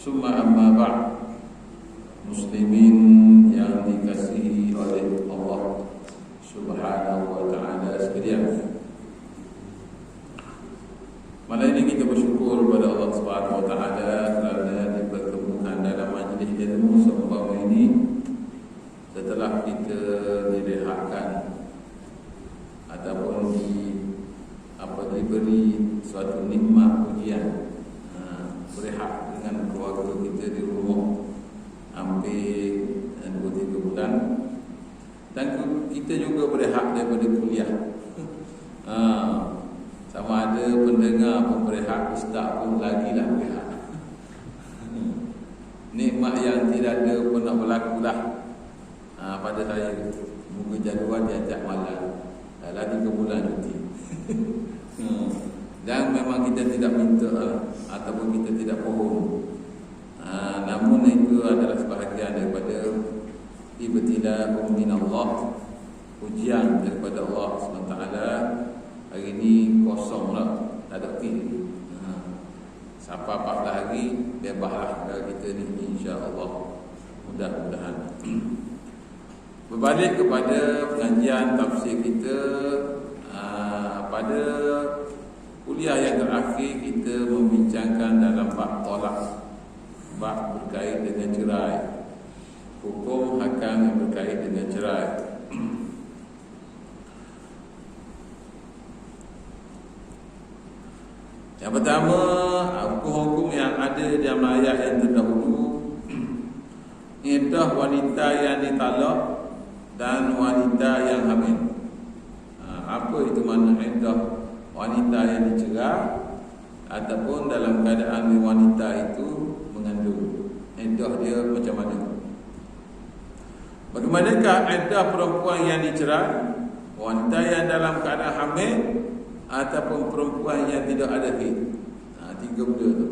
Summa amma ba'd, muslimin yang dikasihi oleh Allah Subhanahu wa ta'ala sekalian. Malam ini kita bersyukur kepada Allah Subhanahu wa ta'ala kerana dipertemukan dalam majlis ilmu seumpama ini setelah kita direhatkan ataupun diberi suatu nikmat ujian, berehat dengan keluarga kita di rumah hampir 2-3 bulan, dan kita juga berehat daripada kuliah. Sama ada pendengar pun berehat, ustaz pun lagilah berehat. Nikmat yang tidak ada pernah berlaku lah pada saya. Muka jadual diajak malam dalam 3 bulan cuti. Dan memang kita tidak minta ataupun kita tidak pohon, namun itu adalah sebahagian daripada ibtila'un min Allah, ujian daripada Allah SWT. Hari ini kosong lah, tak ada pil. Sampai 14 hari bebaslah kita ni, insya-Allah, mudah-mudahan. Berbalik kepada pengajian tafsir kita, pada kuliah yang terakhir kita membincangkan dalam bab tolak, bab berkait dengan cerai, hukum hakam yang berkait dengan cerai. Yang pertama, hukum-hukum yang ada dalam ayat yang terdahulu, iddah wanita yang ditalak dan wanita yang hamil. Apa itu makna iddah wanita yang dicerai ataupun dalam keadaan wanita itu mengandung? Iddah dia macam mana? Bagaimanakah iddah perempuan yang dicerai, wanita yang dalam keadaan hamil ataupun perempuan yang tidak ada haid? 3 benda tu.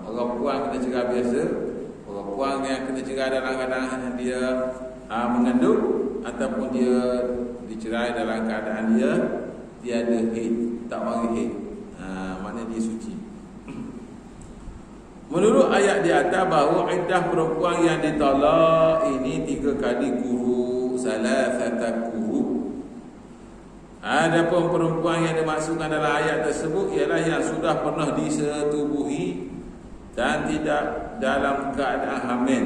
Orang puan kena cerai biasa, orang puan yang kena cerai dalam keadaan dia mengandung, ataupun dia dicerai dalam keadaan dia tiada haid, tak mari haid. Maknanya dia suci. Menurut ayat di atas bahawa iddah perempuan yang ditolak ini 3 kali quru, salasata quru. Adapun perempuan yang dimaksudkan dalam ayat tersebut ialah yang sudah pernah disetubuhi dan tidak dalam keadaan hamil.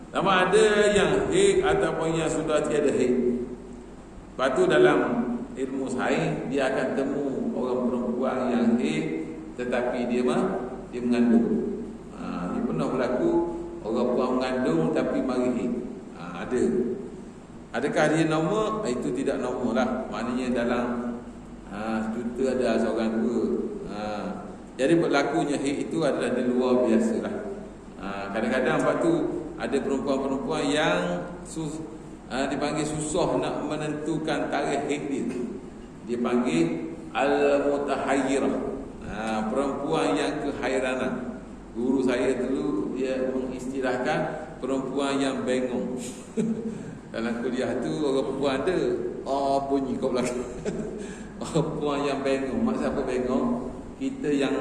Sama ada yang haid ataupun yang sudah tiada haid. Lepas tu dalam ilmu sains dia akan temu orang perempuan yang haid tetapi dia mengandung. Dia pernah berlaku orang perempuan mengandung tapi mari haid. Ada. Adakah dia normal? Itu tidak normal lah. Maknanya dalam juta ada seorang dua. Jadi berlakunya haid itu adalah di luar biasa lah. Kadang-kadang waktu ada perempuan-perempuan yang dipanggil susah nak menentukan tarikh haid dia. Dia panggil al-mutahayyirah. Perempuan yang kehairanan. Guru saya dulu dia mengistilahkan perempuan yang bengong. Dalam kuliah tu orang perempuan ada bunyi kat belakang. Orang perempuan yang bengong. Maksud apa bengong? Kita yang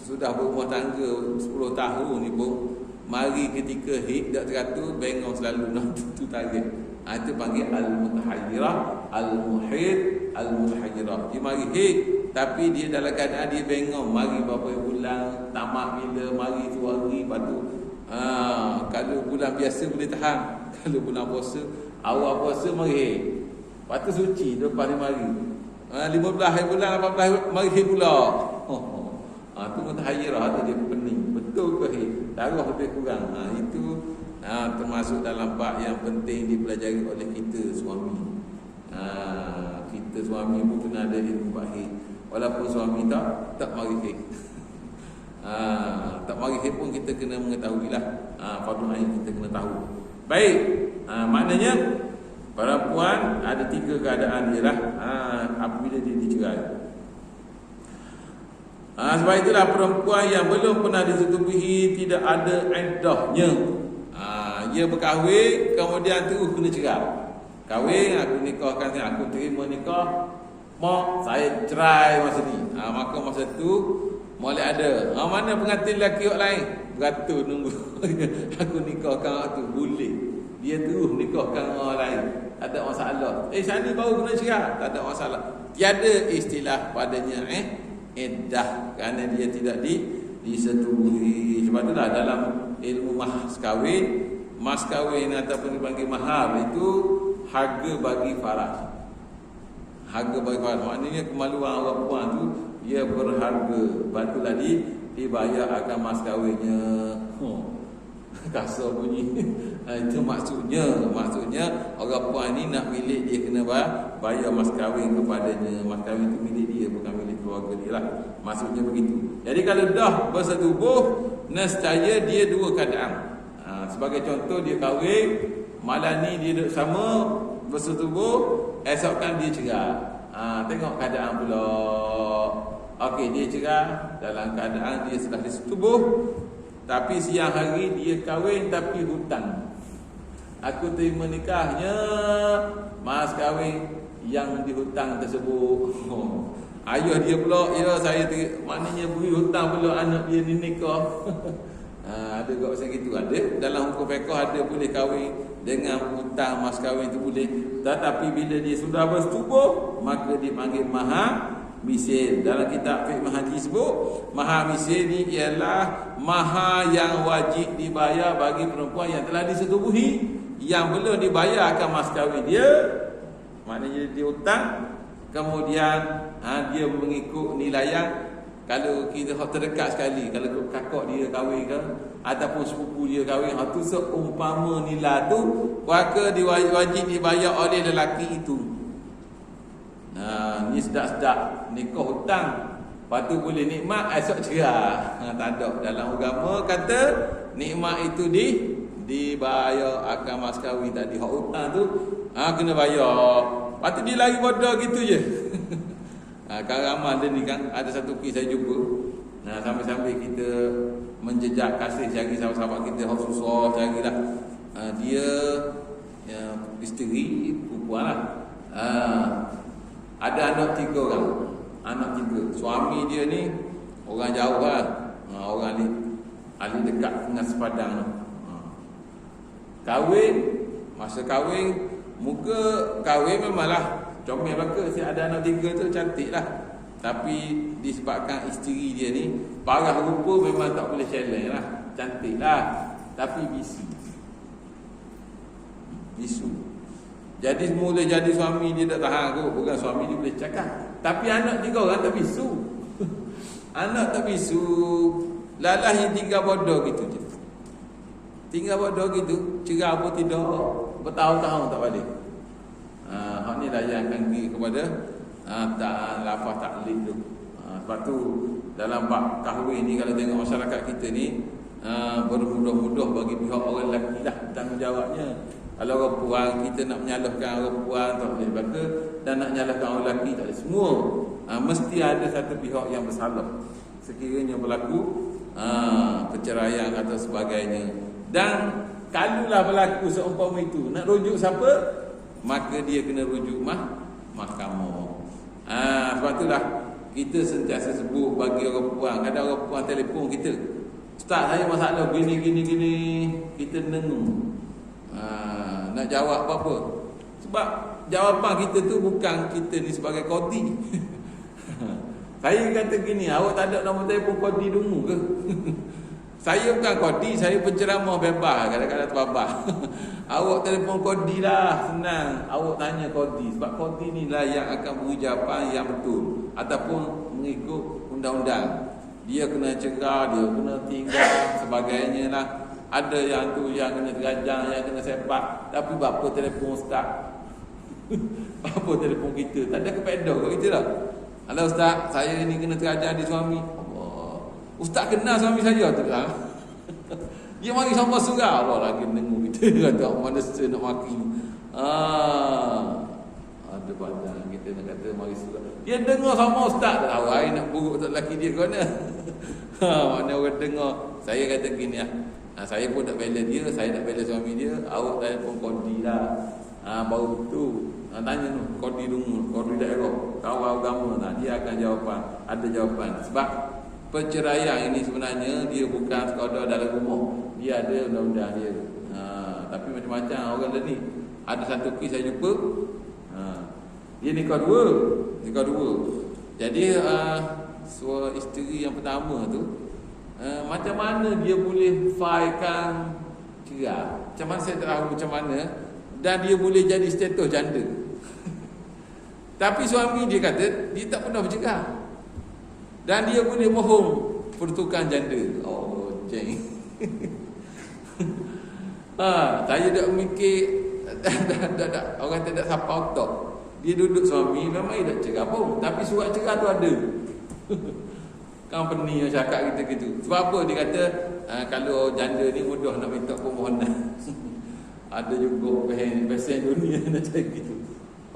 sudah berumah tangga 10 tahun ni pun, mari ketika haid tak teratur, bengong selalu nak tutup tarikh. Itu panggil al-mutahayyirah, al-muhid, al-mutahayyirah. Dia mari haid tapi dia dalam keadaan dia bengong, mari berapa bulan, tamat bila, mari tu hari, lepas tu kalau bulan biasa boleh tahan. Kalau bulan puasa, awal puasa mari haid, lepas tu suci 25 hari, 15 hari bulan, 18 hari mari haid pula. Tu mutahayyirah tu dia pening. Betul ke haid? Darah lebih kurang. Itu termasuk dalam bab yang penting dipelajari oleh kita suami. Kita suami pun kena ada ilmu bab haid. Walaupun suami tak mari haid. Tak mari haid pun kita kena mengetahuilah. Fardu ain kita kena tahu. Baik. Maknanya perempuan ada 3 keadaan dia lah apabila dia dicerai. Sebab itulah perempuan yang belum pernah disetubuhi tidak ada iddahnya. Dia berkahwin kemudian terus kena cerai. Kahwin, aku nikahkan, aku terima nikah, mak saya cerai masa ni. Maka masa tu Molek ada. Mana pengantin lelaki orang lain? Beratur nunggu. Aku nikahkan orang tu. Boleh. Dia terus nikahkan orang lain. Tak ada masalah. Sani baru kena cerai. Tak ada masalah. Tiada istilah padanya iddah. Kerana dia tidak disetubuhi. Sebab itulah dalam ilmu mas kawin ataupun dipanggil mahar itu harga bagi faras. Harga bagi faras. Maknanya kemaluan orang puan tu dia berharga. Batulah dibayar akan mas kawinnya. Kasar bunyi. Itu maksudnya orang puan ni nak milik dia kena bayar mas kahwin kepadanya. Mas kahwin itu milik dia, bukan milik keluarga dia lah. Maksudnya begitu. Jadi kalau dah bersetubuh, nescaya dia dua keadaan. Sebagai contoh, dia kahwin, malam ni dia duduk sama, bersetubuh, esok kan dia cerai. Tengok keadaan pula. Okey, dia cerai dalam keadaan dia sudah disetubuh, tapi siang hari dia kahwin tapi hutang. Aku terima nikahnya, mas kahwin yang dihutang tersebut. Ayah dia pula, ya saya maknanya beri hutang pula anak dia ni nikah. Ada kat pasal gitu. Ada dalam hukum fiqh ada boleh kahwin dengan hutang mas kahwin tu boleh. Tetapi bila dia sudah bersetubuh, maka dipanggil mahar misil. Dalam kitab fiqh haji sebut mahar misil ni ialah mahar yang wajib dibayar bagi perempuan yang telah disetubuhi, yang belum dibayar akan mas kahwin dia. Maknanya dia hutang, kemudian dia mengikut nilai yang, kalau kita terdekat sekali, kalau kakak dia kahwin ke ataupun sepupu dia kahwin, tu seumpama nilai tu, maka wajib dibayar oleh lelaki itu. Ni sedap-sedap nikah hutang, lepas tu boleh nikmat, esok cerai. Tak ada. Dalam agama kata nikmat itu dibayar akan mas kahwin tadi. Hak hutang tu kena bayar. Lepas tu dia lari bodoh gitu je. Kalau amal dia ni kan, ada satu kes saya jumpa. Sambil-sambil kita menjejak kasih cari sahabat-sahabat kita hak susah carilah. Dia isteri perempuan lah. Ada anak 3 orang. Anak 3. Suami dia ni orang jauh lah. Orang ahli dekat dengan sepadang tu. Kahwin, masa kahwin, muka kahwin memanglah comel belaka. Si ada anak 3 tu cantik lah. Tapi disebabkan isteri dia ni parah rupa, memang tak boleh challenge lah. Cantik lah, tapi bisu. Jadi mula jadi suami dia tak tahan kot. Bukan suami dia boleh cakap, tapi anak 3 orang tak bisu. Anak tak bisu. Lalah yang tinggal bodoh gitu je. Tinggal bodoh gitu, cerai apa tidak, bertahun-tahun tak balik. Hak ni lah yang akan pergi kepada lafaz taklid tu. Sebab tu dalam bab kahwin ni, kalau tengok masyarakat kita ni bermudah-mudah bagi pihak orang lelaki lah tanggungjawabnya. Kalau orang perempuan, kita nak menyalahkan orang perempuan tak boleh belaka, dan nak menyalahkan orang lelaki tak boleh. Semua mesti ada satu pihak yang bersalah sekiranya berlaku perceraian atau sebagainya. Dan kalaulah berlaku seumpama itu, nak rujuk siapa? Maka dia kena rujuk mahkamah. Sebab itulah kita sentiasa sebut bagi orang perempuan. Kadang orang perempuan telefon kita, Ustaz saya masalah gini. Kita dengung. Nak jawab apa-apa. Sebab jawapan kita tu bukan kita ni sebagai kodi. Saya kata gini, awak tak ada nombor telefon kodi dulu ke? Saya bukan kodi, saya penceramah bebas, kadang-kadang terbabas. Awak telefon kodi lah, senang. Awak tanya kodi, sebab kodi ni lah yang akan beri jawapan yang betul ataupun mengikut undang-undang. Dia kena cegah, dia kena tinggal, sebagainya lah. Ada yang tu yang kena terajang, yang kena sepak. Tapi berapa telefon Ustaz? Apa telefon kita? Tak ada kepedah kat kita lah. Halo Ustaz, saya ni kena terajang di suami. Ustaz kenal suami saya tu kan? Dia mari sama surau Allah lagi mendengar kita kata mana nak maki. Ada badan kita nak kata mari surau. Dia dengar sama ustaz tak tahu ai nak buruk tak lelaki dia ke mana. Mana orang dengar. Saya kata gini lah. Saya pun tak bela dia, saya tak bela suami dia. Awak telefon kodi lah. Baru tu tanya tu kodi dulu, kodi daerah, kawal agama, dia akan jawapan. Ada jawapan. Sebab perceraian ini sebenarnya dia bukan sekadar dalam rumah. Dia ada undang-undang dia. Tapi macam-macam orang dah ni. Ada satu kes saya jumpa. Dia nikah dua. Jadi isteri yang pertama tu macam mana dia boleh filekan cerai? Macam mana saya tak tahu macam mana. Dan dia boleh jadi status janda. Tapi suami dia kata dia tak pernah bercerai. Dan dia boleh mohon pertukaran janda. Oh, ceng. Saya dah mikir orang tak sapa otak. Dia duduk suami memang dia tak cerai pun, tapi surat cerai tu ada. Company yang cakap kita gitu. Sebab apa dia kata kalau janda ni mudah nak minta permohonan. Ada juga pesen dunia nak cakap gitu.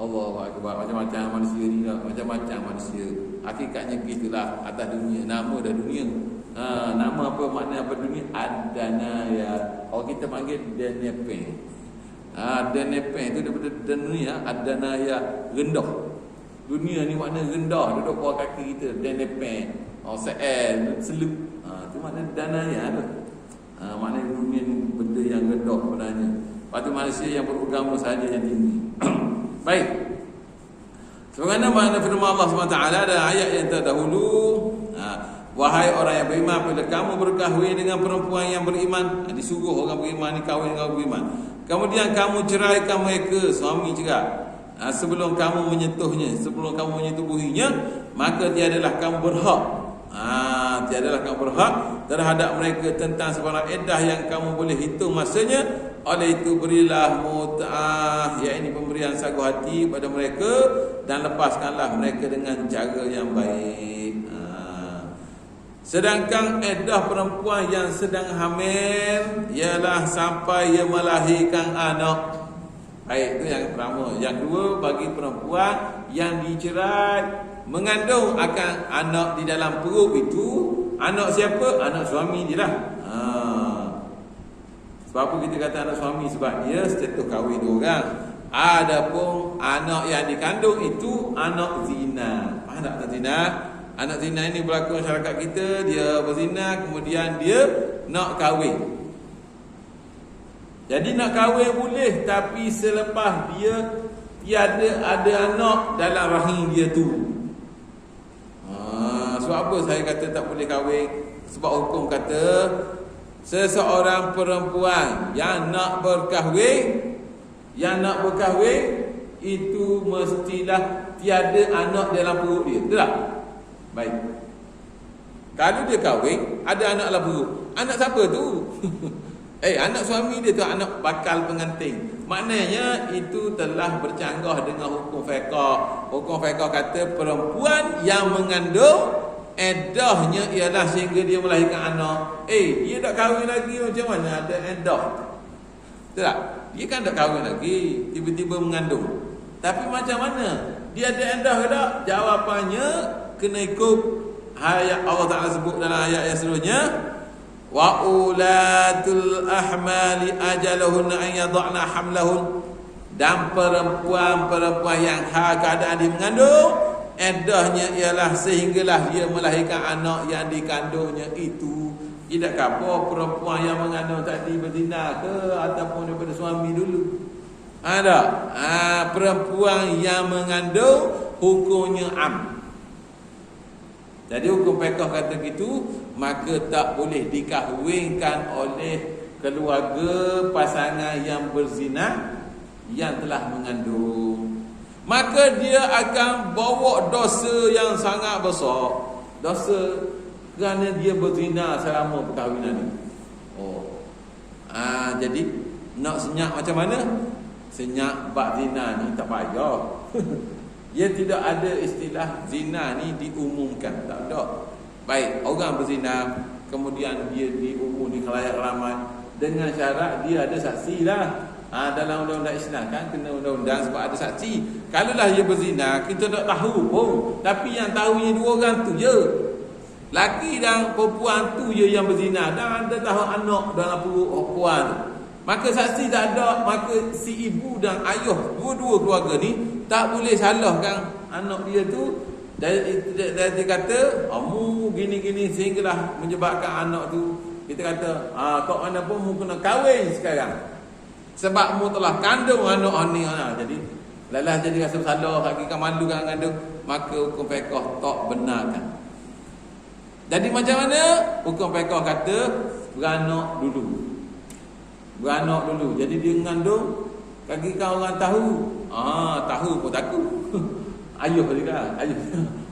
Allahu akbar, macam-macam manusia ni lah, macam-macam manusia. Hakikatnya gitulah atas dunia, nama dah dunia. Nama apa, makna apa dunia? Adanaya. Orang kita panggil denepeng. Denepeng itu daripada dunia, adanaya, rendah. Dunia ni makna rendah, duduk bawah kaki kita, denepeng. Selup. Itu makna danaya tu. Makna dunia ni benda yang rendah sebenarnya. Lepas tu manusia yang beragama sahaja yang tinggi. Baik. Sebagaimana makna firman Allah SWT ada ayat yang terdahulu, wahai orang yang beriman, bila kamu berkahwin dengan perempuan yang beriman, disuruh orang beriman ni kahwin dengan orang beriman, kemudian kamu ceraikan mereka, suami cerai, sebelum kamu menyentuhnya, sebelum kamu menyetubuhinya, maka tiadalah kamu berhak terhadap mereka tentang sebarang iddah yang kamu boleh hitung masanya. Oleh itu berilah mut'ah, iaitu pemberian sagu hati pada mereka, dan lepaskanlah mereka dengan cara yang baik. Sedangkan iddah perempuan yang sedang hamil ialah sampai ia melahirkan anak. Baik, itu yang pertama. Yang kedua, bagi perempuan yang dicerai mengandung akan anak di dalam perut itu, anak siapa? Anak suami dia lah. Sebab apa kita kata anak suami? Sebab dia status kahwin dua orang. Adapun anak yang dikandung itu anak zina. Faham tak zina? Anak zina ini berlaku masyarakat kita. Dia berzina, kemudian dia nak kahwin. Jadi nak kahwin boleh, tapi selepas dia tiada ada anak dalam rahim dia tu. Sebab apa saya kata tak boleh kahwin? Sebab hukum kata seseorang perempuan yang nak berkahwin itu mestilah tiada anak dalam perut dia. Betul tak? Baik. Kalau dia kahwin, ada anak dalam perut. Anak siapa tu? Anak suami dia tu, anak bakal pengantin. Maknanya itu telah bercanggah dengan hukum fiqh. Hukum fiqh kata perempuan yang mengandung eddahnya ialah sehingga dia melahirkan anak. Dia tak kahwin lagi, macam mana ada eddah? Betul tak? Dia kan tak kahwin lagi, tiba-tiba mengandung. Tapi macam mana? Dia ada eddah ke tak? Jawapannya kena ikut ayat Allah Ta'ala sebut dalam ayat yang seterusnya. Wa ulatul ahmali ajalahunna an yad'na hamlahun. Dan perempuan-perempuan yang keadaan dia mengandung, eddahnya ialah sehinggalah dia melahirkan anak yang dikandungnya itu. Tidak apa perempuan yang mengandung tadi berzina ke ataupun daripada suami dulu. Ada perempuan yang mengandung hukumnya am. Jadi hukum fiqh kata gitu, maka tak boleh dikahwinkan oleh keluarga pasangan yang berzina yang telah mengandung. Maka dia akan bawa dosa yang sangat besar. Dosa kerana dia berzina selama perkahwinan ni. Jadi nak senyap macam mana? Senyap bab zina ni tak payah. Dia tidak ada istilah zina ni diumumkan. Tak ada. Baik, orang berzina, kemudian dia diumum di khalayak ramai dengan syarat dia ada saksi lah. Dalam undang-undang Islam kan kena undang-undang sebab ada saksi. Kalaulah dia berzina, kita tak tahu pun, tapi yang tahunya dua orang tu je. Laki dan perempuan tu je yang berzina, dan ada tahu anak dalam perut perempuan. Maka saksi tak ada, maka si ibu dan ayah dua-dua keluarga ni tak boleh salahkan anak dia tu Dan dia kata, mu gini-gini sehinggalah menyebabkan anak tu. Kita kata, kau mana pun mu kena kahwin sekarang. Sebab mu telah kandung anak ni. Jadi, lalah jadi rasa bersalah, hakikat malu kan kandung. Maka hukum fiqh tak benarkan. Jadi macam mana? Hukum fiqh kata, beranak dulu. Beranak dulu. Jadi dia mengandung, hakikat orang tahu. Tahu pun takut. Ayuh juga, ayuh.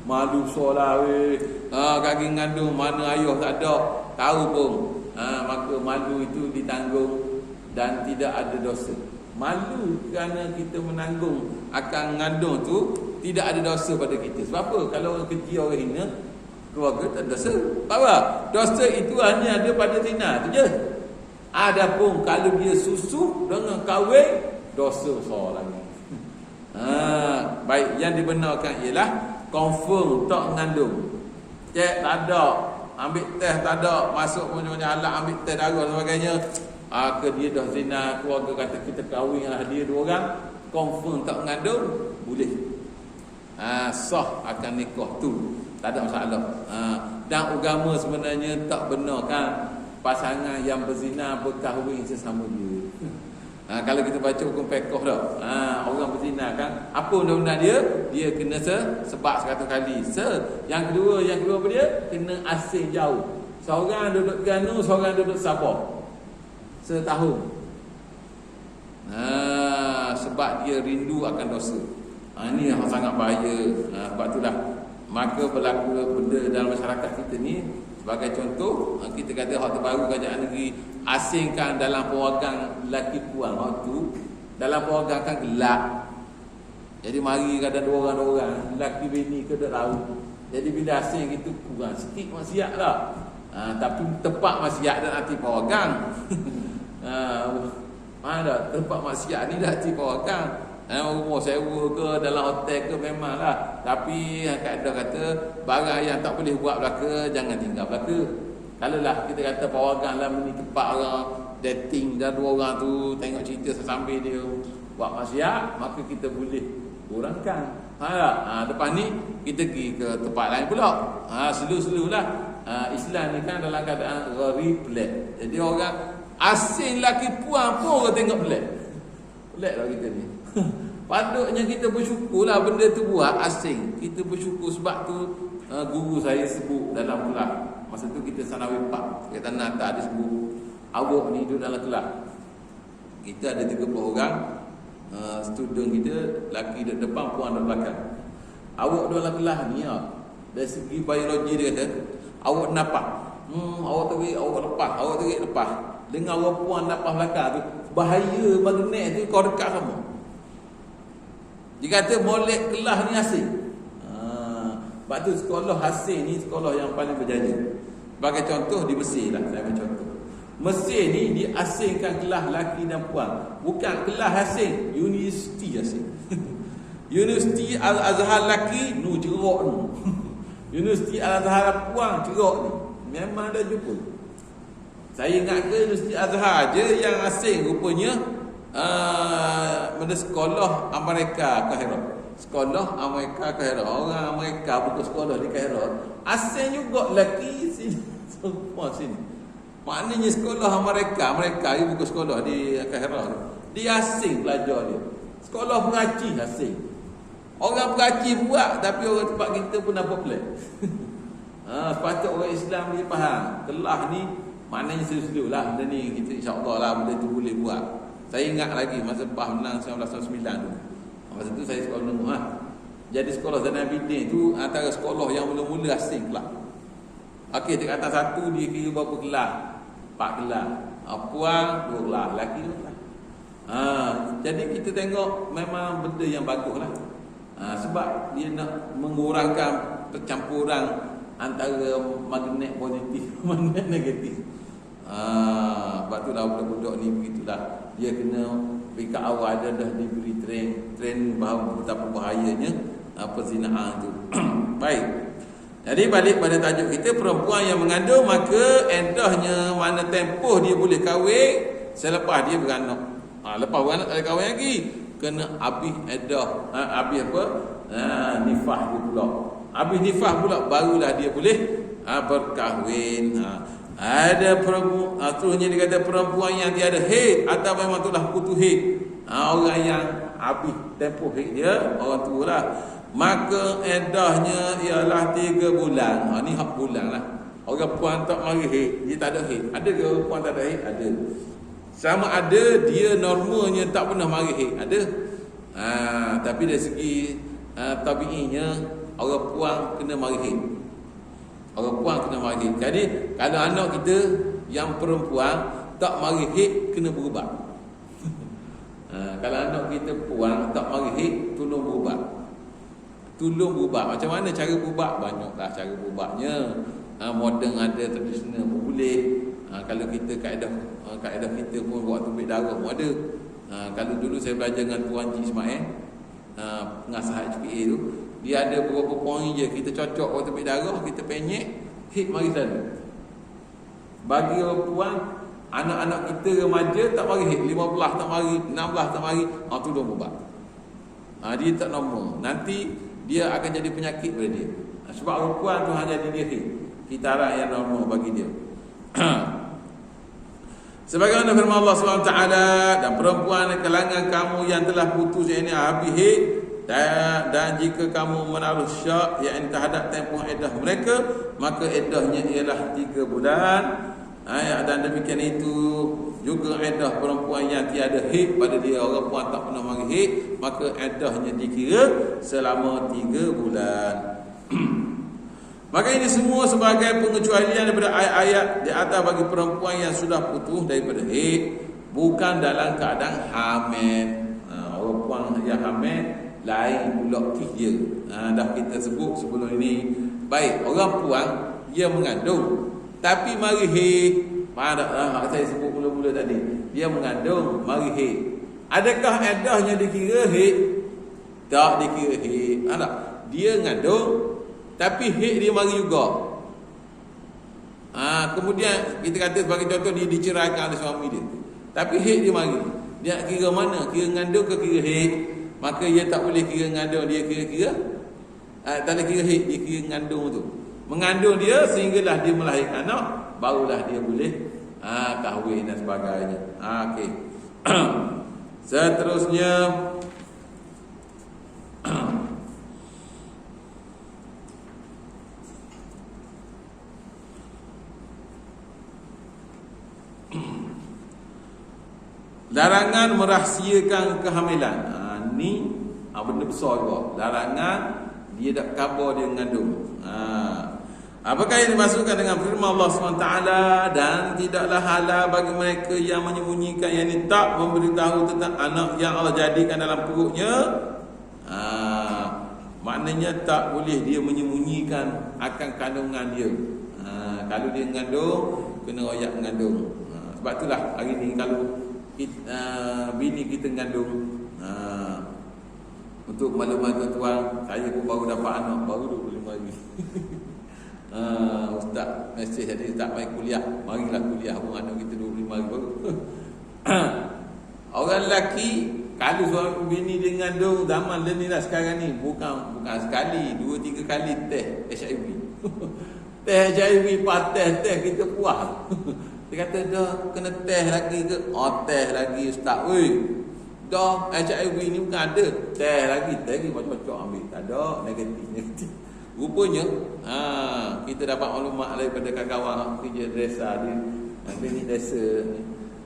Malu solah weh. Kaki ngandung mana ayuh tak ada, tahu pun. Maka malu itu ditanggung dan tidak ada dosa. Malu kerana kita menanggung akan ngandung tu tidak ada dosa pada kita. Sebab apa? Kalau orang keji orang hina, keluarga tak ada dosa. Apa? Dosa itu hanya ada pada zina tu je. Adapun kalau dia susuk dengan kahwin, dosa besar lagi. Baik, yang dibenarkan ialah confirm tak mengandung. Cek tak ada, ambil test tak ada, masuk punya alat ambil test darah dan sebagainya. Ke dia dah zina, keluarga kata kita kahwin lah dia dua orang, confirm tak mengandung, boleh. Sah akan nikah tu, tak ada masalah. Dan agama sebenarnya tak benarkan pasangan yang berzina berkahwin sesama dia. Kalau kita baca hukum fiqh dah, orang berzina kan, apa undang-undang dia? Dia kena sebab 100 kali. Yang kedua apa dia? Kena asing jauh. Seorang duduk Terengganu, seorang duduk Sabah. Setahun. Sebab dia rindu akan dosa. Ini yang sangat bahaya. Sebab itulah maka berlaku benda dalam masyarakat kita ni. Sebagai contoh, kita kata hak terbaru kerajaan negeri asingkan dalam pewagang lelaki puan. Waktu dalam pewagang kan gelap. Jadi mari kadang dua orang, lelaki bini ke tak tahu. Jadi bila asing itu kurang sikit maksiat lah. Tapi tempat maksiat dan hati pewagang. Mana tempat maksiat ni dah hati pewagang. Rumah sewa ke dalam hotel ke memanglah. Tapi kadang kata barang yang tak boleh buat belaka jangan tinggal belaka. Kalau lah kita kata pewagang lah ni tempat orang dating dan dua orang tu tengok cerita sambil dia buat maksiat, maka kita boleh kurangkan. Depan ni kita pergi ke tempat lain pula. Slow-slow lah. Islam ni kan dalam keadaan replay. Jadi orang asing lelaki puan pun orang tengok pelik. Pelik lah kita ni. Patutnya kita bersyukurlah benda tu buat asing. Kita bersyukur sebab tu guru saya sebut dalam kelas. Masa tu kita Sanawi 4. Kita Nata dia sebut awak ni duduk dalam kelas. Kita ada 30 orang student kita, lelaki duduk depan, puan duduk belakang. Awak duduk dalam kelas ni dari segi biologi dia kata, awak nampak. Awak tarik, awak lepas, awak tarik lepas. Dengan orang puan napas belakang tu, bahaya magnet tu kau dekat sama. Dia kata molek kelas ni asing. Sebab tu sekolah asing ni sekolah yang paling berjaya. Sebagai contoh di Mesir lah, saya ambil contoh. Mesir ni diasingkan kelas lelaki dan puan. Bukan kelas asing, universiti asing. Universiti Al-Azhar lelaki nu cerok nu. Universiti Al-Azhar puan cerok ni. Memang dah jumpa. Saya ingat ke Universiti Azhar je yang asing rupanya. Benda sekolah Amerika Kahira. Sekolah Amerika Kahira. Orang Amerika buka sekolah di Kahira. Asing juga lelaki sini. Semua sini. Maknanya sekolah Amerika dia buka sekolah di Kahira. Dia asing belajar dia. Sekolah pengaji asing. Orang pengaji buat, tapi orang tempat kita pun nampak pelik. Sepatutnya orang Islam dia faham. Kelah ni maknanya serius lah benda ni. Kita insya-Allah lah benda tu boleh buat. Saya ingat lagi masa PAH menang 1999 tu. Masa tu saya sekolah menengah. Jadi sekolah Zainal Abidin tu antara sekolah yang mula-mula asing kelas. Okey, dekat atas satu dia kira berapa kelas? 4 kelas. Puan 2 kelas, lelaki 2 kelas. Jadi kita tengok memang benda yang baguslah. Sebab dia nak mengurangkan percampuran antara magnet positif magnet negatif. Sebab tu dah budak-budak ni begitulah. Dia kena dekat awal dia dah diberi train bahawa betapa bahayanya perzinaan tu. Baik. Jadi balik pada tajuk kita, perempuan yang mengandung maka endahnya mana tempoh dia boleh kahwin selepas dia beranak. Lepas beranak tak ada kahwin lagi, kena habis edah. Habis apa? Nifah dia pula. Habis nifas pula barulah dia boleh berkahwin. Ada perempuan, terusnya dia kata perempuan yang tiada haid atau memang telah putus haid. Orang yang habis tempoh haid dia, orang tua lah, maka eddahnya ialah 3 bulan. Ni hak bulan lah. Orang puan tak mari haid, dia tak ada haid. Ada ke orang puan tak ada haid? Ada. Sama ada dia normalnya tak pernah mari haid. Ada. Tapi dari segi tabi'inya orang puan kena mari haid. Orang puan kena mari haid. Jadi kalau anak kita yang perempuan tak mari haid, kena berubat. Kalau anak kita puan tak mari haid, tolong berubat. Tolong berubat. Macam mana cara berubat? Banyaklah cara berubatnya. Moden ada, tradisional pun boleh. Kalau kita kaedah kita pun buat tumbik darah pun ada. Kalau dulu saya belajar dengan Tuan Cik Ismail, pengasah HPA tu, dia ada beberapa poin je kita cocok buat tumbik darah, kita penyek, hit mari selalu. Bagi orang puan, anak-anak kita remaja tak mari hit, 15 tak mari, 16 tak mari, tu dah berubat. Dia tak normal. Nanti dia akan jadi penyakit pada dia. Sebab orang puan tu hanya jadi dia hit. Kita harap yang normal bagi dia. Sebagaimana firman Allah SWT, dan perempuan kalangan kamu yang telah putus ini habis haid, dan jika kamu menaruh syak yang terhadap tempoh iddah mereka, maka iddahnya ialah 3 bulan. Dan demikian itu juga iddah perempuan yang tiada haid pada dia, orang puan tak pernah mari haid, maka iddahnya dikira selama 3 bulan. Maka ini semua sebagai pengecualian daripada ayat-ayat di atas bagi perempuan yang sudah putus daripada haid, bukan dalam keadaan hamil. Orang puan yang hamil lain pula kes dia. Dah kita sebut sebelum ini. Baik, orang puan dia mengandung tapi mari haid. Saya sebut mula-mula tadi, dia mengandung mari haid. Adakah iddahnya dikira haid? Tak dikira haid. Dia mengandung tapi haid dia mari juga. Kemudian kita kata sebagai contoh, dia diceraikan oleh suami dia, tapi haid dia mari. Dia kira mana? Kira ngandung ke kira haid? Maka dia tak boleh kira ngandung, dia kira tak boleh kira haid, dia kira ngandung tu. Mengandung dia sehinggalah dia melahirkan anak, barulah dia boleh kahwin dan sebagainya. Okey. Seterusnya larangan merahsiakan kehamilan. Ni benda besar juga. Larangan dia tak khabar dia mengandung. Apakah yang dimaksudkan dengan firman Allah SWT, dan tidaklah halal bagi mereka yang menyembunyikan, yang ini tak memberitahu tentang anak yang Allah jadikan dalam perutnya. Maknanya tak boleh dia menyembunyikan akan kandungan dia. Kalau dia mengandung, kena royak mengandung. Sebab itulah hari ni kalau bini kita mengandung, untuk maklumat tuan, saya pun baru dapat anak baru 25 hari. Ustaz mesej tadi tak mai kuliah, marilah kuliah pun anak kita 25 hari baru. Orang lelaki kalau suami bini dia mengandung, zaman ni lah sekarang ni, bukan sekali, 2-3 kali test HIV. Test HIV, test kita puas. Dia kata dah kena test lagi ke? Test lagi ustaz. Dah HIV ni bukan ada. Test lagi macam-macam ambil. Tak ada, negatif. Rupanya kita dapat maklumat daripada kawan-kawan kerja desa di klinik desa ni.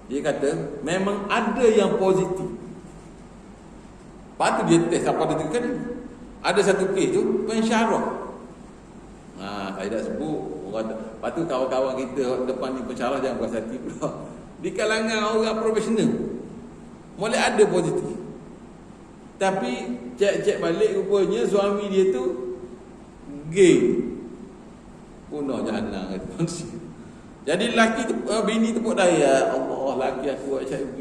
Dia kata memang ada yang positif. Lepas tu dia test apa dia kan. Ada satu kes tu pensyarah. Saya dah sebut. Lepas tu kawan-kawan kita depan ni pensyarah jangan puas hati pula. Di kalangan orang profesional boleh ada positif, tapi cek balik rupanya suami dia tu gay. Punah jahanam kata manusia. Jadi lelaki tu, bini tepuk daya, Allah lelaki aku HIV.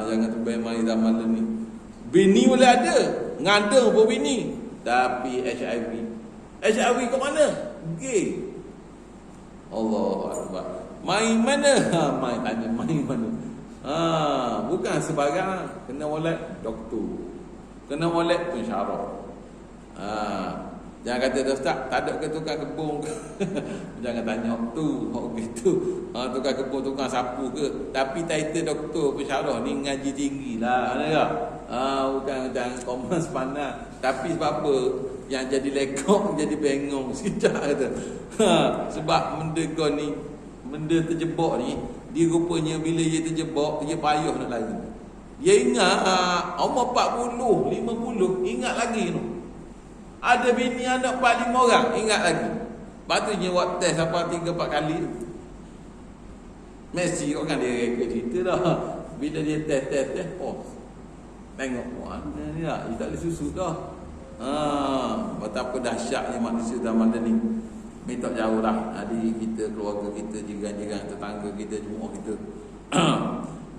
Jangan terbaik mai zaman ni. Bini boleh ada, ngandung pun bini, tapi HIV ke mana? Gay. Allah Akbar. Main mana? Main mana? Bukan sebarang. Kena molek doktor, kena molek pensyarah. Jangan kata Ustaz, tak ada ke tukang kebun ke? Jangan tanya tu, gitu. Tukang kebun, tukang sapu ke? Tapi title doktor pensyarah ni ngaji tinggi lah, ada tak? Bukan macam common sepanas. Tapi sebab apa? Yang jadi lekok, jadi bengong sekejap kata. Sebab benda kau ni, benda terjebak ni, dia rupanya bila dia terjebak, dia payah nak lari. Dia ingat umur 40, 50, ingat lagi tu. Ada bini anak 4-5 orang, ingat lagi. Patutnya buat test sampai 3-4 kali. Messi kan dia rekod cerita dah. Bila dia test, tengok mana ni lah, dia tak boleh susut dah. Betapa dahsyatnya manusia zaman ni. Minta jauh lah adik kita, keluarga kita, jiran-jiran, tetangga kita, jemaah kita.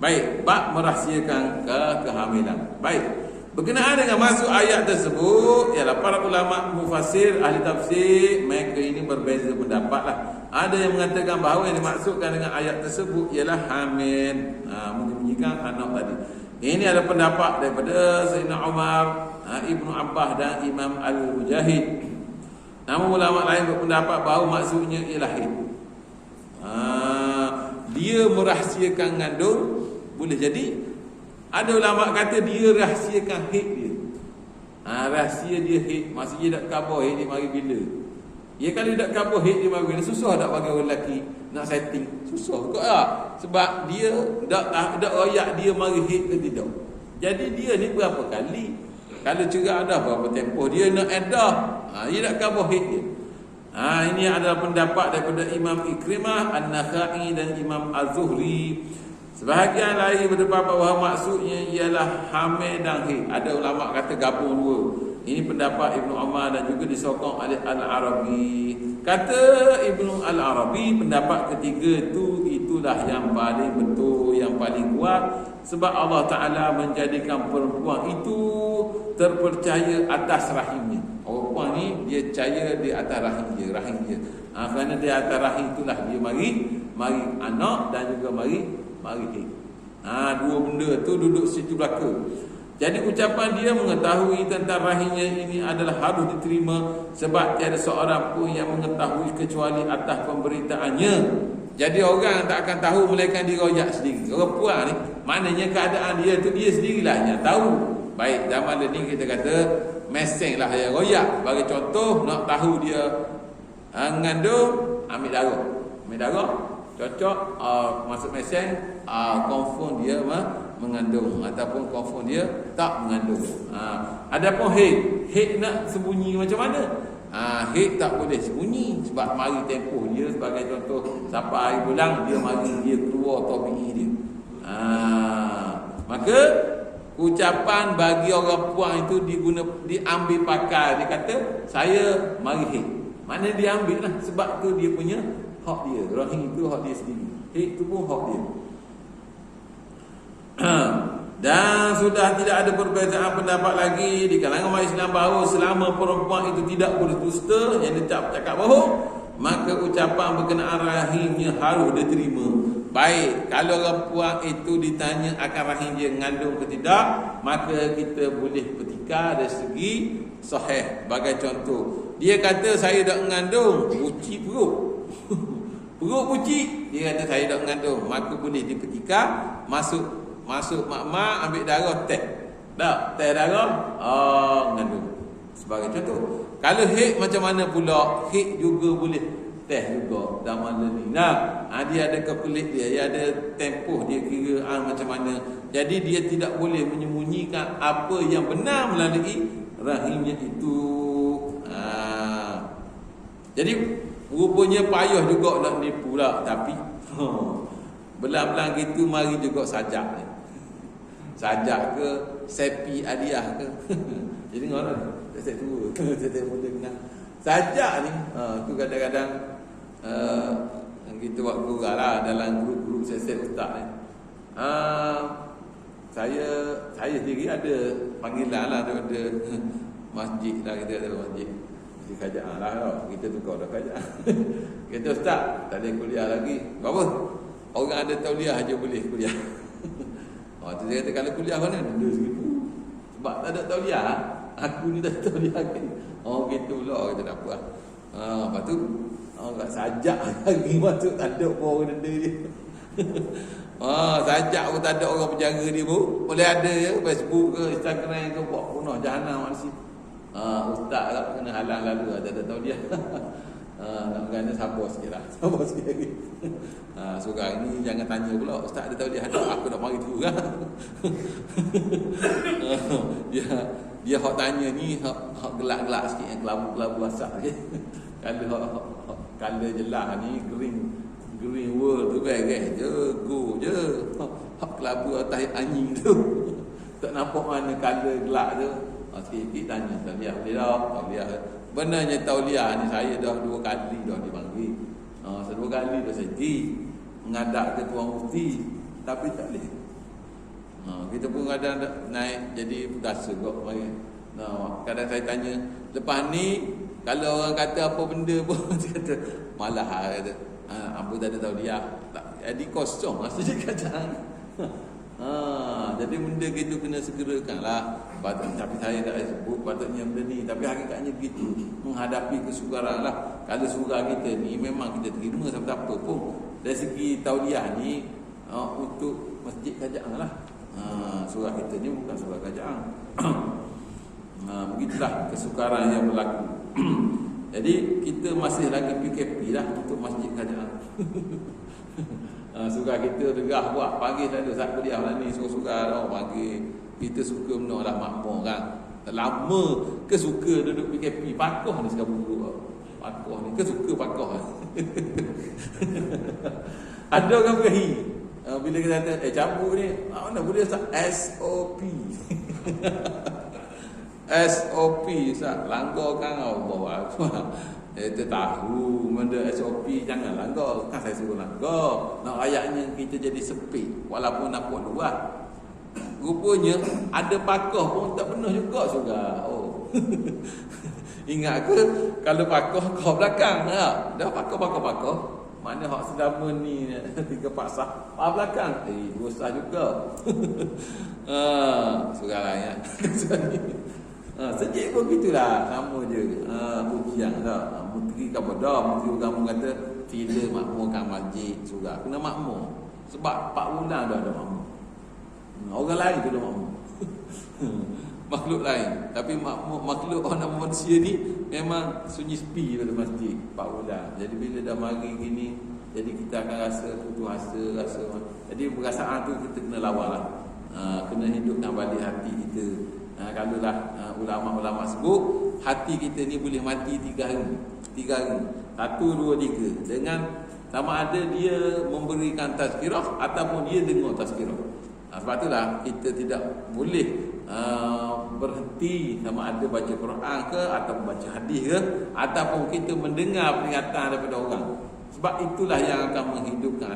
Baik, bab merahsiakan kehamilan. Baik. Berkenaan dengan masuk ayat tersebut, ialah para ulama mufassir, ahli tafsir, mereka ini berbeza pendapat lah. Ada yang mengatakan bahawa yang dimaksudkan dengan ayat tersebut ialah hamil, menyembunyikan anak tadi. Ini adalah pendapat daripada Sayyidina Umar, Ibnu Abbas dan Imam Al-Mujahid. Namun ulama lain berpendapat bahawa maksudnya ialah haid. Dia merahsiakan ngandung, boleh jadi. Ada ulama kata dia rahsiakan haid dia. Rahsia dia haid, maksudnya tak khabar haid dia mari bila. Ya kalau tak khabar haid dia mari bila, susah tak bagi orang lelaki nak setting. Susah kot tak? Sebab dia tak royak dia mari haid ke tidak. Jadi dia ni berapa kali? Kalau cerai ada berapa tempoh dia nak edah. Dia tak khabar haid dia. Ini adalah pendapat daripada Imam Ikrimah, An-Nakhai dan Imam Az-Zuhri. Sebahagian lain berpendapat bahawa maksudnya ialah hamil dan haid. Ada ulama kata gabung dua. Ini pendapat Ibnu Umar dan juga disokong oleh Al-Arabi. Kata Ibnu Al-Arabi, pendapat ketiga itulah yang paling betul, yang paling kuat. Sebab Allah Ta'ala menjadikan perempuan itu terpercaya atas rahimnya. Perempuan ni dia percaya di atas rahim dia. Kerana di atas rahim itulah dia mari anak dan juga mari haid. Dua benda tu duduk situ belaka. Jadi ucapan dia mengetahui tentang rahimnya ini adalah harus diterima, sebab tiada seorang pun yang mengetahui kecuali atas pemberitaannya. Jadi orang tak akan tahu melainkan dia royak sendiri. Orang puan ni, maknanya keadaan dia tu dia sendirilah yang tahu. Baik, zaman ni kita kata meseng lah yang royak. Bagi contoh, nak tahu dia ngandung, ambil darah, cocok, masuk meseng, confirm dia mengandung ataupun confirm dia tak mengandung. Adapun haid nak sembunyi macam mana? Haid tak boleh sembunyi, sebab mari tempoh dia. Sebagai contoh, sampai hari bulan dia keluar tabi'i dia. Maka ucapan bagi orang puan itu diambil pakai. Dia kata saya mari haid. Mana dia ambil lah, sebab tu dia punya hak dia. Rahim itu hak dia sendiri, haid itu pun hak dia. Dan sudah tidak ada perbezaan pendapat lagi di kalangan umat Islam bahawa selama perempuan itu tidak boleh dusta, yang dia cakap bohong, maka ucapan berkenaan rahimnya harus diterima. Baik, kalau orang puan itu ditanya akan rahim dia mengandung ke tidak, maka kita boleh petika dari segi sahih. Bagai contoh, dia kata saya tak mengandung, puci perut perut puci, dia kata saya tak mengandung, maka boleh dipetika, masuk mak ambil darah, test darah, mengandung. Sebagai contoh. Kalau haid macam mana pula? Haid juga boleh test juga zaman ni. Dia ada kepelik dia ada tempoh dia kira macam mana. Jadi dia tidak boleh menyembunyikan apa yang benar melalui rahimnya itu. Jadi rupanya payah juga nak nipu lah. Tapi belang-belang gitu mari juga sajak ke sepi hadiah ke. Jadi orang saya tua saya muda kenal sajak ni. Tu kadang-kadang kita buat gurau lah dalam grup-grup set ustaz ni. Saya sendiri ada panggilan lah daripada masjid lah, kita ada masjid di kerajaan lah, kita tukar dah kerajaan. Kita ustaz tak boleh kuliah lagi. Berapa? Orang ada tauliah aja boleh kuliah. Tu dia kata kalau kuliah mana? Denda segitu. Sebab tak ada tauliah. Aku ni tak tahu dia kan. Oh gitu pula kita tak apa. Lepas tu kat sajak lagi masuk tak ada orang denda dia. Sajak pun tak ada orang penjaga dia pun. Boleh ada je Facebook ke Instagram ke buat punah jahanam manusia. Ustaz tak kena halang lalu tak tahu dia. Nak kena sabar sikit lah. Sabar sikit lagi. So hari ni jangan tanya pula ustaz dia tahu dia hadap aku nak mari tu kan. Dia hak tanya ni hak gelak-gelak sikit yang kelabu-kelabu asap je. Kalau jelas ni green world tu beres je, go je. Hak kelabu atas anjing tu. Tak nampak mana color gelak tu. Sikit-sikit tanya tauliah boleh tak? Tauliah. Benarnya tauliah ni saya dah 2 kali dah dipanggil. 2 kali dah saya pergi menghadap ke tuan mufti tapi tak boleh. Kita pun kadang naik jadi berasa kok mari. Kadang saya tanya, lepas ni kalau orang kata apa benda pun dia kata malah kata apa tak ada tauliah. Tak jadi kosong maksudnya kerajaan. Jadi benda gitu kena segerakanlah. Tapi saya tak sebut patutnya benda ni. Tapi hakikatnya begitu. Menghadapi kesukaran lah. Kalau surah kita ni memang kita terima sampai apa pun. Dari segi tauliah ni untuk masjid kerajaan lah. Surah kita ni bukan surah kerajaan. Begitulah kesukaran yang berlaku. Jadi kita masih lagi PKP lah untuk masjid kerajaan. Surah kita tegah buat panggil selalu saat kuliah lah ni surah-surah panggil. Kita suka menolak lah makmur kan. Lama ke suka duduk PKP. Pakoh ni sekarang duduk. Pakoh ni ke suka pakoh. Ada orang berahi bila kita kata cabut ni mana boleh SOP. SOP Ustaz, langgarkan Allah. Kita tahu benda SOP jangan langgar. Kan saya suruh langgar. Nak ayatnya kita jadi sepit walaupun nampak luas. Rupanya ada pakoh pun tak penuh juga surah. Ingat ke kalau pakoh kau belakang dah pakoh. Mana hak selama ni 3 pasah pak belakang. Dosa juga. Surah lain. Sejak pun gitulah sama je. Ujian dah. Menteri kepada menteri agama kata tidak makmurkan masjid surah. Kena makmur. Sebab 4 bulan dah ada makmur. Orang lain tu dah makmur. Makhluk lain. Tapi makhluk orang manusia ni memang sunyi sepi pada masjid 4 bulan. Jadi bila dah mari gini, jadi kita akan rasa putus rasa. Jadi perasaan tu kita kena lawan lah. Kena hidupkan balik hati kita. Kalau lah ulama-ulama sebut hati kita ni boleh mati 3 hari. 3 hari. 1, 2, 3. Dengan sama ada dia memberikan tazkirah ataupun dia dengar tazkirah. Sebab itulah kita tidak boleh berhenti sama ada baca Quran ke ataupun baca hadis ke ataupun kita mendengar peringatan daripada orang. Sebab itulah yang akan menghidupkan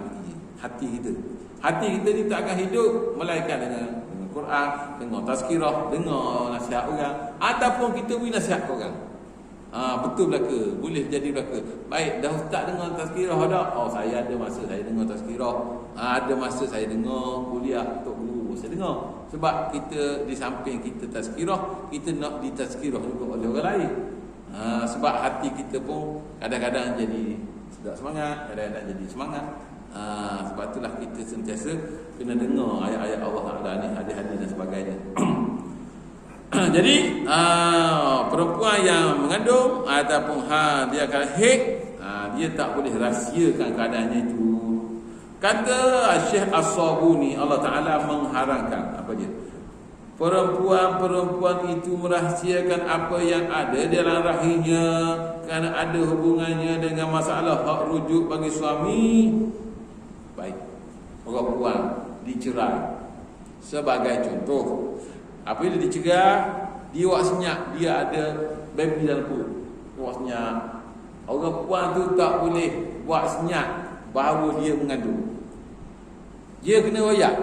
hati kita. Hati kita ni tak akan hidup melainkan dengan Quran, dengar tazkirah, dengar nasihat orang ataupun kita beri nasihat orang. Betul belaka, boleh jadi belaka. Baik, dah ustaz dengar tazkirah dah. Saya ada masa saya dengar tazkirah. Ada masa saya dengar kuliah untuk guru saya dengar. Sebab kita di samping kita tazkirah, kita nak ditazkirah juga oleh orang lain. Sebab hati kita pun kadang-kadang jadi sedap semangat, kadang-kadang jadi semangat. Sebab itulah kita sentiasa kena dengar ayat-ayat Allah Taala ni, hadis-hadis dan sebagainya. Jadi perempuan yang mengandung ataupun dia akan haid, dia tak boleh rahsiakan keadaannya itu. Kata Syekh As-Sabuni, Allah Taala mengharamkan apa dia? Perempuan-perempuan itu merahsiakan apa yang ada dalam rahimnya kerana ada hubungannya dengan masalah hak rujuk bagi suami. Baik, perempuan dicerai sebagai contoh. Apabila dicerai, dia buat senyap, dia ada baby dalam perut, buat senyap. Orang perempuan tu tak boleh buat senyap bahawa dia mengandung. Dia kena royak.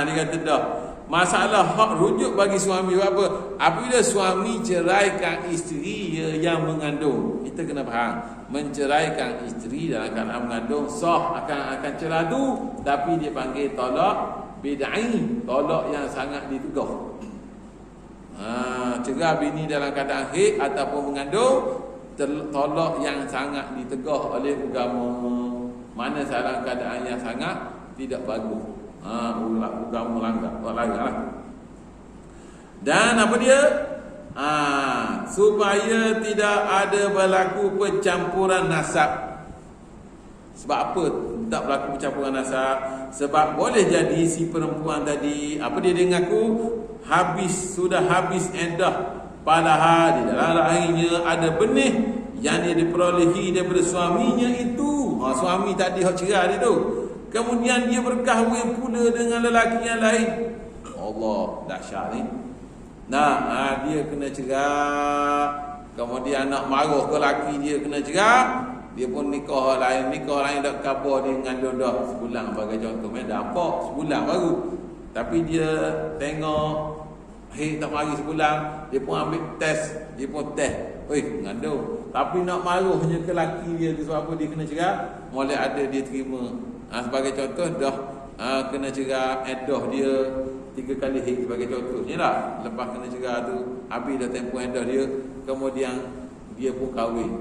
Dia kata dah. Masalah hak rujuk bagi suami apa? Apabila suami ceraikan isteri yang mengandung, kita kena faham, menceraikan isteri dalam keadaan mengandung sah akan cerai tu, tapi dia panggil tolak bid'ah, tolak yang sangat ditegah. Cerai bini dalam keadaan haid ataupun mengandung, tolak yang sangat ditegah oleh agama. Mana dalam keadaan yang sangat tidak bagus. Agama langgar lah. Dan apa dia? Supaya tidak ada berlaku pencampuran nasab. Sebab apa tak berlaku pencampuran nasab? Sebab boleh jadi si perempuan tadi, apa dia mengaku, sudah habis iddah, padahal di dalam rahimnya ada benih yang dia diperolehi daripada suaminya itu. Suami tadi hak cerai dia tu, kemudian dia berkahwin pula dengan lelaki yang lain. Allah, dahsyat ni. Dia kena cerai, kemudian nak marah ke lelaki dia kena cerai, dia pun nikah lain dah khabar dia mengandung dah sebulan bagi contoh. Dah nampak sebulan baru, tapi dia tengok tak mari sebulan, dia pun ambil test, mengandung. Tapi nak marahnya ke lelaki dia tu, sebab apa dia kena cerai, mulai ada dia terima. Sebagai contoh dah kena cerai, iddah dia 3 kali haid sebagai contohnya lah. Lepas kena cerai tu, habis dah tempoh iddah dia, kemudian dia pun kahwin.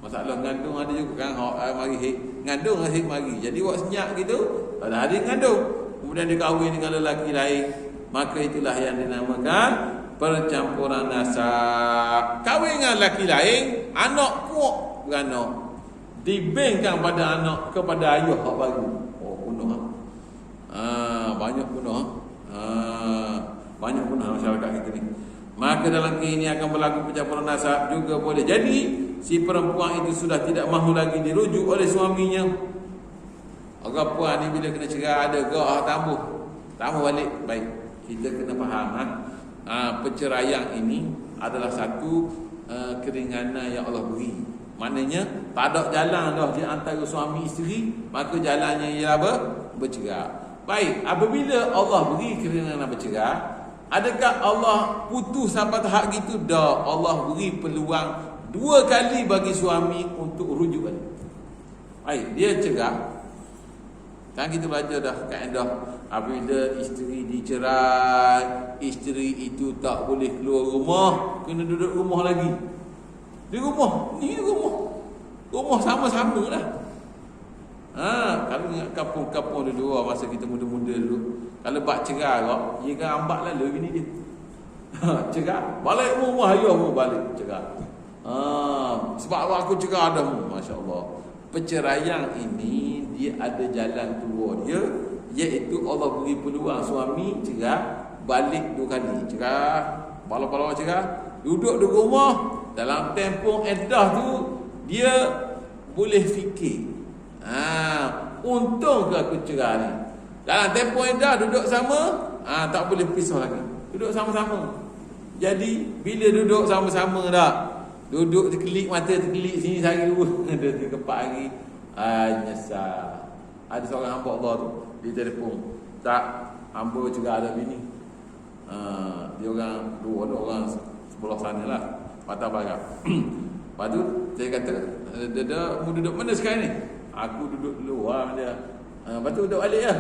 Masalah ngandung ada juga kan, mari haid, ngandung haid mari. Jadi buat senyap gitu, pada hari ngandung, kemudian dia kahwin dengan lelaki lain, maka itulah yang dinamakan percampuran nasab. Kahwin dengan lelaki lain, anak kuat beranak, dibengkan pada anak kepada ayah hak baru. Bunuh. Banyak bunuh. Banyak bunuh masyarakat kita ni. Maka dalam ini akan berlaku pencampuran nasab. Juga boleh jadi si perempuan itu sudah tidak mahu lagi dirujuk oleh suaminya. Orang puan ni bila kena cerai ada tambah balik. Baik, kita kena faham perceraian ini adalah satu keringanan yang Allah beri. Maknanya tak ada jalan dah di antara suami isteri, maka jalannya ialah apa? Bercerai. Baik, apabila Allah beri keringanan bercerai, adakah Allah putus sampai tahap gitu? Dah, Allah beri peluang 2 kali bagi suami untuk rujuk balik. Baik, dia cerai. Kan kita belajar dah kaedah, apabila isteri dicerai, isteri itu tak boleh keluar rumah, kena duduk rumah lagi. Di rumah, ni rumah sama-sama lah. Kalau ingat kampung-kampung dulu, masa kita muda-muda dulu, kalau bak cerai kau, dia kan ambak lalu bini dia. Cerai, balik rumah ayah mu balik cerai. Sebab aku cerai dah mu, masya-Allah. Perceraian ini dia ada jalan keluar dia, iaitu Allah beri peluang suami cerai balik 2 kali. Cerai, bala-bala cerai, duduk di rumah. Dalam tempoh iddah tu dia boleh fikir, untung ke aku cerai ni. Dalam tempoh iddah duduk sama, tak boleh pisah lagi. Duduk sama-sama. Jadi bila duduk sama-sama dah, duduk terkelip mata, terkelip sini sehari 2, ada 3-4 hari, nyesal. Ada seorang hamba Allah tu, dia telefon, tak, hamba cerai ada bini. Dia orang 2 orang sebelah sana lah, Patah Barat. Lepas tu saya kata, dia mu duduk mana sekarang ni? Aku duduk luar dia. Lepas tu duduk balik lah.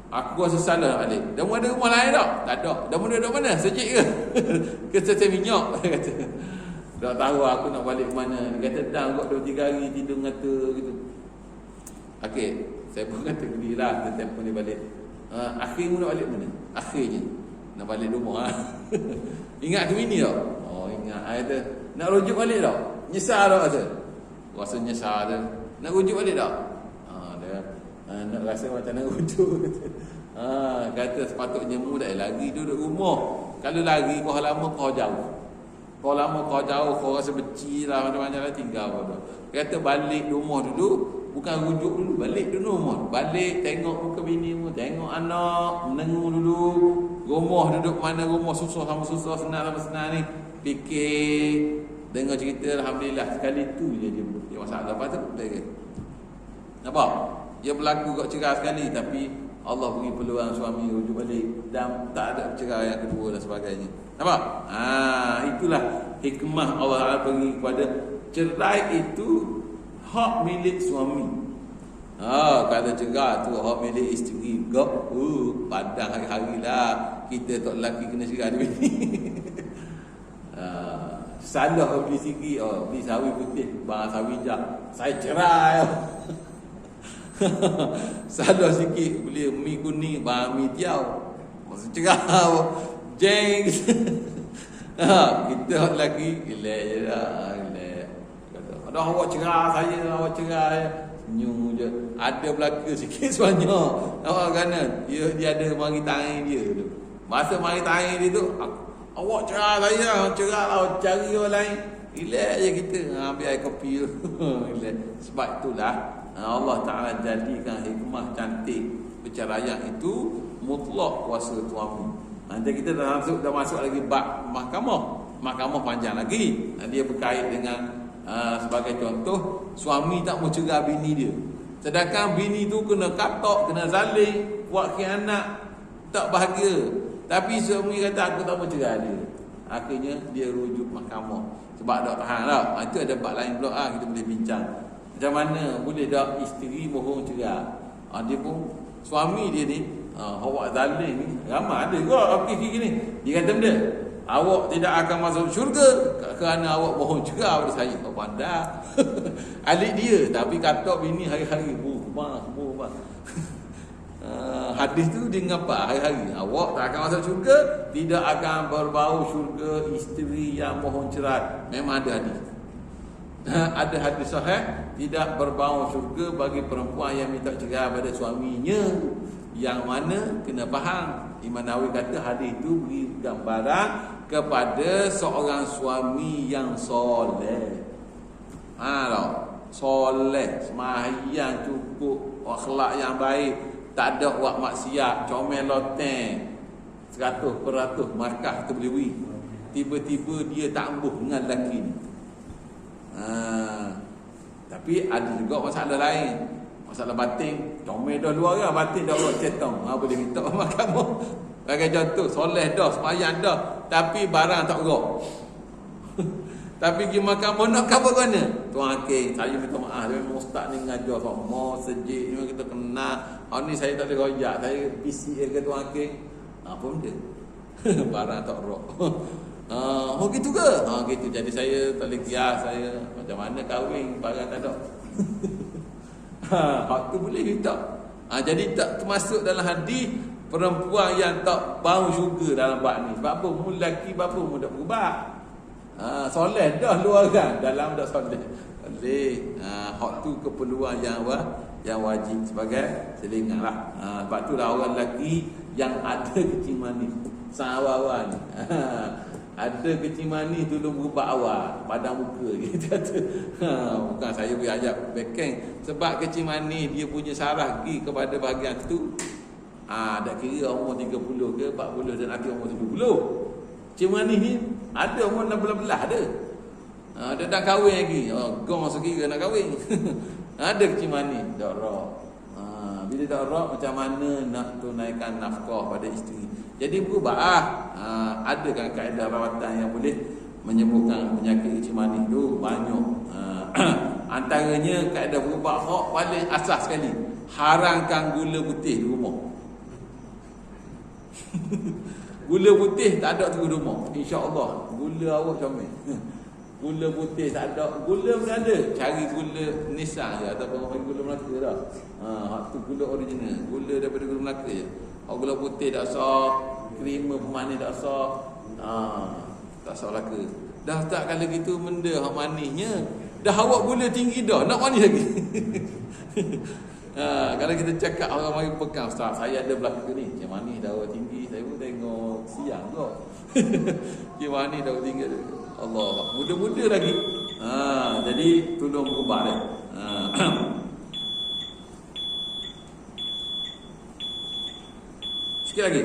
Aku rasa salah balik. Dah mu ada rumah lain tak? Tak ada. Dah mu duduk mana? Sejik ke? Ke setel minyak? Dia kata, tak tahu aku nak balik mana. Dia kata, dah kot 2-3 hari tidur ngata gitu. Okey, saya pun kata gililah, dia telefon dia balik. Akhir mu nak balik mana? Akhirnya nak balik rumah. Ingat ke bini tak? Ingat. Kata, nak rujuk balik tak? Nyesal tak rasa? Rasa nyesal tu. Nak rujuk balik tak? Dia nak rasa macam nak rujuk. Kata sepatutnya mu dah lagi duduk rumah. Kalau lagi kau lama kau jauh. Kau lama kau jauh, kau rasa benci lah macam-macam lah, tinggal kau tu. Kata balik rumah dulu, bukan rujuk dulu, balik dulu rumah. Balik tengok muka bini mu, tengok anak, menengu dulu. Rumah duduk mana, rumah susah sama susah, senang sama senang ni. Fikir, dengar cerita, alhamdulillah sekali tu je dia masalah. Lepas tu dia nampak? Dia berlaku kat cerai sekali, tapi Allah beri peluang suami rujuk balik dan tak ada cerai yang kedua dan sebagainya. Nampak? Itulah hikmah Allah Taala bagi kepada cerai itu hak milik suami. Kalau cerai tu hak milik isteri, padang hari-hari lah kita tak lelaki kena cerai dia ni. salah beli sikit, beli sawi putih, bang sawi hijau. Saya cerai. Salah sikit beli mi kuning, bang mi tiaw. Masa cerah. Jeng. Kita lagi gila je dah. Kata, "Aduh, awak cerah saya, awak cerah." Senyum je. Ada belaka sikit sebanyak. Awak kena dia ada mari tangan dia tu. Masa mari tangan dia tu, awak cerah saya, cerah lah, cari orang lain. Relax je kita. Ambil air kopi tu. Sebab itulah Allah Ta'ala jadikan hikmah cantik perceraian itu mutlak kuasa suami. Nanti kita dah masuk lagi bab mahkamah panjang lagi. Dia berkait dengan sebagai contoh, suami tak mau cerai bini dia, sedangkan bini tu kena katok, kena zalim, buat khianat, tak bahagia. Tapi suami kata aku tak mau cerai dia. Akhirnya dia rujuk mahkamah sebab tak tahan lah. Itu ada bab lain pula kita boleh bincang. Macam mana boleh tak isteri mohon cerai? Dia pun suami dia ni awak zalim ni, ramai ada juga okey gini. Dia kata benda, awak tidak akan masuk syurga kerana awak mohon cerai pada saya. Tak pandai. Alik dia tapi katok bini hari-hari buah. Hadis tu dia ngapa hari-hari awak tak akan masuk syurga, tidak akan berbau syurga isteri yang mohon cerai. Memang ada hadis. Ada hadis sahih tidak berbau syurga bagi perempuan yang minta cerai pada suaminya. Yang mana kena faham, Imam Nawawi kata hadis itu beri gambaran kepada seorang suami yang soleh. Soleh, sembahyang cukup, akhlak yang baik, tak ada buat maksiat, comel loteng 100% markah terbeli. Tiba-tiba dia tak ambuh dengan lelaki ni. Tapi ada juga masalah lain. Masalah batin, comel dah luar kan, batin dah luar cetong. Boleh minta mahkamah. Bagi contoh, soleh dah, sembahyang dah, tapi barang tak gerak. Tapi pergi mahkamah nak khabar mana? Tuan Hakim, saya minta maaf, dia ustaz ni mengajar sama sejik ni kita kenal. Ni saya tak boleh royak, saya PCA ke Tuan Hakim. Apa benda? Barang tak gerak. Gitu ke? Gitu. Jadi saya tak boleh kias, saya macam mana kahwin barang tak ada. Hak tu boleh minta. Jadi tak termasuk dalam hadis perempuan yang tak bau syurga dalam bab ni. Sebab apa? Lelaki bapa mu dah berubah. Soleh dah luar kan, dalam dah soleh. Boleh. Hak tu keperluan yang wajib sebagai selingan lah. Sebab tu lah orang lelaki yang ada kecil manis sawawan ni. Ada kecil manis tolong berubah awal padang muka kita kata. Bukan saya boleh ajak backing. Sebab kecil manis dia punya sarah pergi kepada bahagian tu. Tak kira umur 30 ke 40 dan akhir umur 70. Kecil manis ni ada umur 16 ada. Dia dah kahwin lagi. Gong sekira nak kahwin. Ada kecil manis dak rak. Bila dak rak macam mana nak tunaikan nafkah pada isteri. Jadi berubah. Ada kan kaedah rawatan yang boleh menyembuhkan penyakit kecil manis tu banyak. Antaranya kaedah berubah hak paling asas sekali, haramkan gula putih di rumah. Gula putih tak ada tu di rumah, insya-Allah. Gula awak comel. Gula putih tak ada, gula pun ada. Cari gula Nissan je ataupun orang gula Melaka dah. Hak tu gula original, gula daripada gula Melaka je. Gula putih tak sah, krema pemanis tak sah. Tak sah laka. Dah tak kalau gitu benda hak manisnya. Dah awak gula tinggi dah, nak manis lagi. Kalau kita cakap orang mari pegang, ustaz, saya ada belaka ni. Macam manis dah awak tinggi, saya pun tengok siang kau. Macam manis dah awak tinggi. Allah, muda-muda lagi. Jadi tolong berubah dia. Sikit lagi.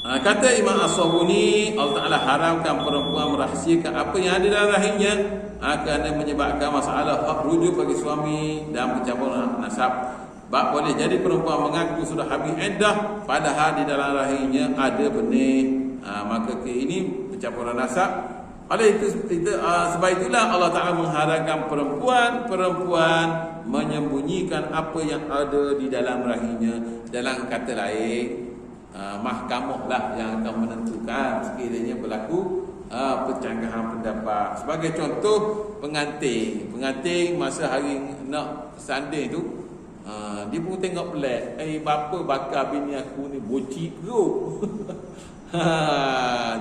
Kata Imam As-Sabuni, Allah Ta'ala haramkan perempuan merahsiakan apa yang ada dalam rahimnya akan menyebabkan masalah hak rujuk bagi suami dan pencampuran nasab. Bab boleh jadi perempuan mengaku sudah habis iddah padahal di dalam rahimnya ada benih. Maka ini pencampuran nasab. Oleh itu sebab itulah Allah Ta'ala mengharamkan perempuan menyembunyikan apa yang ada di dalam rahimnya. Dalam kata lain, mahkamah lah yang akan menentukan sekiranya berlaku percanggahan pendapat. Sebagai contoh, pengantin masa hari nak sanding tu, dia pun tengok pelik, bapa bakar bini aku ni bocik perut.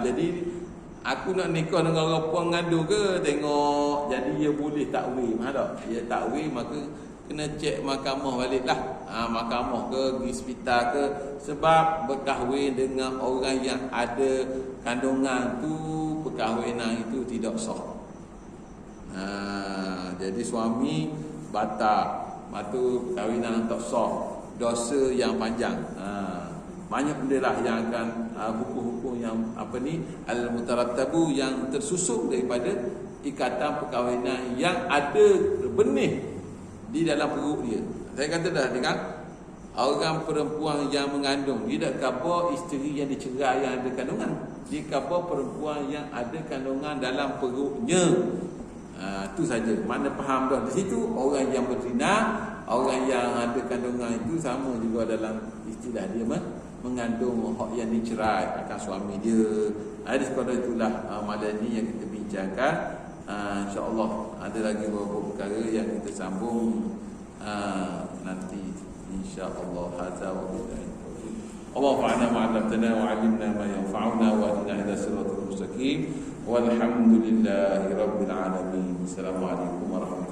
Jadi aku nak nikah dengan orang puan ngadu ke, tengok jadi dia boleh takwil. Tak? Dia takwil, maka kena cek mahkamah balik lah. Mahkamah ke, pergi hospital ke. Sebab berkahwin dengan orang yang ada kandungan tu, perkahwinan itu tidak sah. Jadi suami batal, matu perkahwinan tak sah, dosa yang panjang. Banyak benda lah yang akan hukum-hukum yang al-mutarattabu, yang tersusun daripada ikatan perkahwinan yang ada benih di dalam perut dia. Saya kata dah dengan orang perempuan yang mengandung, dia tak khabar isteri yang dicerai yang ada kandungan, dia khabar perempuan yang ada kandungan dalam perutnya. Itu saja. Mana faham dah. Di situ orang yang berzina, orang yang ada kandungan itu sama juga dalam istilah dia mengandung hak yang dicerai akan suami dia. Ada sekadar itulah malam ni yang kita bincangkan. InsyaAllah ada lagi beberapa perkara yang kita sambung nanti insyaAllah. Hadza wa billahi taufiq. Allah fa'ana ma'alamtana wa 'allimna ma yanfa'una wa ahdina ila siratal mustaqim. Walhamdulillahi rabbil alamin. Assalamualaikum warahmatullahi wabarakatuh.